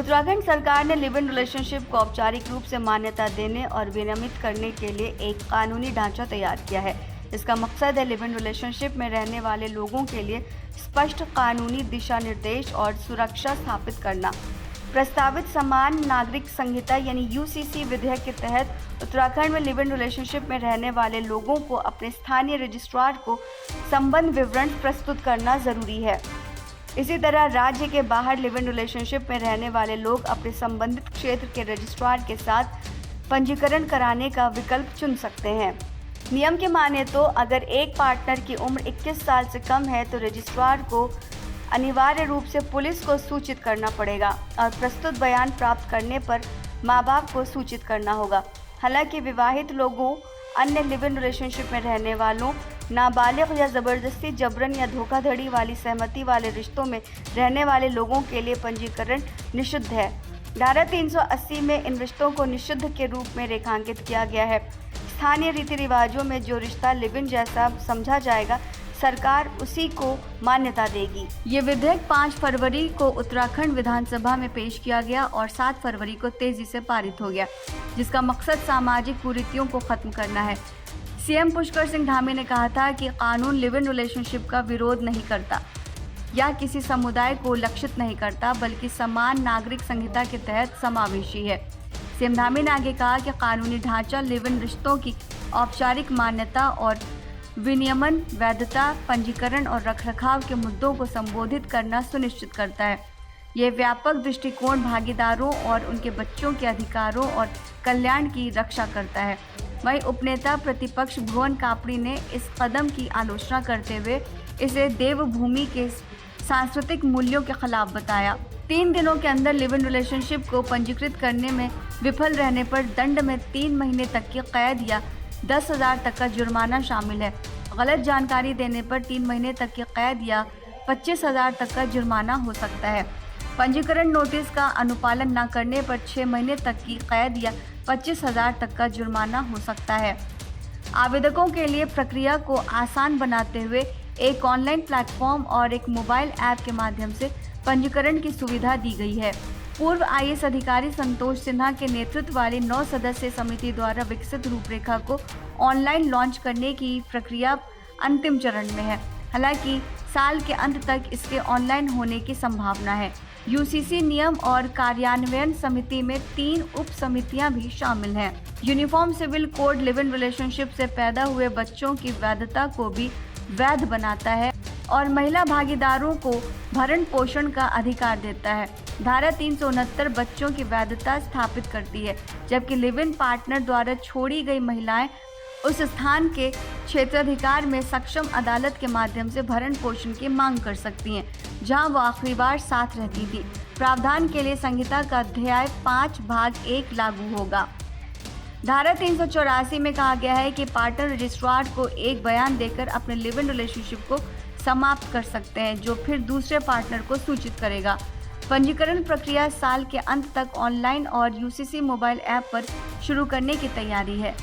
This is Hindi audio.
उत्तराखंड सरकार ने लिव इन रिलेशनशिप को औपचारिक रूप से मान्यता देने और विनियमित करने के लिए एक कानूनी ढांचा तैयार किया है। इसका मकसद है लिव इन रिलेशनशिप में रहने वाले लोगों के लिए स्पष्ट कानूनी दिशा निर्देश और सुरक्षा स्थापित करना। प्रस्तावित समान नागरिक संहिता यानी यूसीसी विधेयक के तहत उत्तराखंड में लिव इन रिलेशनशिप में रहने वाले लोगों को अपने स्थानीय रजिस्ट्रार को संबंध विवरण प्रस्तुत करना जरूरी है। इसी तरह राज्य के बाहर लिव इन रिलेशनशिप में रहने वाले लोग अपने संबंधित क्षेत्र के रजिस्ट्रार के साथ पंजीकरण कराने का विकल्प चुन सकते हैं। नियम के माने तो अगर एक पार्टनर की उम्र 21 साल से कम है तो रजिस्ट्रार को अनिवार्य रूप से पुलिस को सूचित करना पड़ेगा और प्रस्तुत बयान प्राप्त करने पर माँ बाप को सूचित करना होगा। हालांकि विवाहित लोगों, अन्य लिव इन रिलेशनशिप में रहने वालों, नाबालिग या ज़बरदस्ती, जबरन या धोखाधड़ी वाली सहमति वाले रिश्तों में रहने वाले लोगों के लिए पंजीकरण निषिद्ध है। धारा 380 में इन रिश्तों को निषिद्ध के रूप में रेखांकित किया गया है। स्थानीय रीति रिवाजों में जो रिश्ता लिव इन जैसा समझा जाएगा, सरकार उसी को मान्यता देगी। ये विधेयक 5 फरवरी को उत्तराखंड विधानसभा में पेश किया गया और 7 फरवरी को तेजी से पारित हो गया, जिसका मकसद सामाजिक कुरीतियों को खत्म करना है। सीएम पुष्कर सिंह धामी ने कहा था कि कानून लिव इन रिलेशनशिप का विरोध नहीं करता या किसी समुदाय को लक्षित नहीं करता, बल्कि समान नागरिक संहिता के तहत समावेशी है। सीएम धामी ने आगे कहा कि कानूनी ढांचा लिव इन रिश्तों की औपचारिक मान्यता और विनियमन, वैधता, पंजीकरण और रखरखाव के मुद्दों को संबोधित करना सुनिश्चित करता है। यह व्यापक दृष्टिकोण भागीदारों और उनके बच्चों के अधिकारों और कल्याण की रक्षा करता है। वहीं उपनेता प्रतिपक्ष भुवन कापड़ी ने इस कदम की आलोचना करते हुए इसे देवभूमि के सांस्कृतिक मूल्यों के खिलाफ बताया। 3 दिनों के अंदर लिव इन रिलेशनशिप को पंजीकृत करने में विफल रहने पर दंड में 3 महीने तक की कैद या 10,000 तक का जुर्माना शामिल है। गलत जानकारी देने पर 3 महीने तक की कैद या 25,000 तक का जुर्माना हो सकता है। पंजीकरण नोटिस का अनुपालन न करने पर 6 महीने तक की कैद या 25,000 तक का जुर्माना हो सकता है। आवेदकों के लिए प्रक्रिया को आसान बनाते हुए एक ऑनलाइन प्लेटफॉर्म और एक मोबाइल ऐप के माध्यम से पंजीकरण की सुविधा दी गई है। पूर्व आईएएस अधिकारी संतोष सिन्हा के नेतृत्व वाली 9 सदस्यीय समिति द्वारा विकसित रूपरेखा को ऑनलाइन लॉन्च करने की प्रक्रिया अंतिम चरण में है। हालांकि साल के अंत तक इसके ऑनलाइन होने की संभावना है। यूसीसी नियम और कार्यान्वयन समिति में 3 उप समितियां भी शामिल हैं। Uniform civil code live in relationship से पैदा हुए बच्चों की वैधता को भी वैध बनाता है और महिला भागीदारों को भरण पोषण का अधिकार देता है। धारा 369 बच्चों की वैधता स्थापित करती है, जबकि लिव इन पार्टनर द्वारा छोड़ी गई महिलाएं उस स्थान के क्षेत्राधिकार में सक्षम अदालत के माध्यम से भरण पोषण की मांग कर सकती हैं, जहां वो आखिरी बार साथ रहती थी। प्रावधान के लिए संहिता का अध्याय 5 भाग 1 लागू होगा। धारा 384 में कहा गया है कि पार्टनर रजिस्ट्रार को एक बयान देकर अपने लिव इन रिलेशनशिप को समाप्त कर सकते हैं, जो फिर दूसरे पार्टनर को सूचित करेगा। पंजीकरण प्रक्रिया साल के अंत तक ऑनलाइन और यूसीसी मोबाइल ऐप पर शुरू करने की तैयारी है।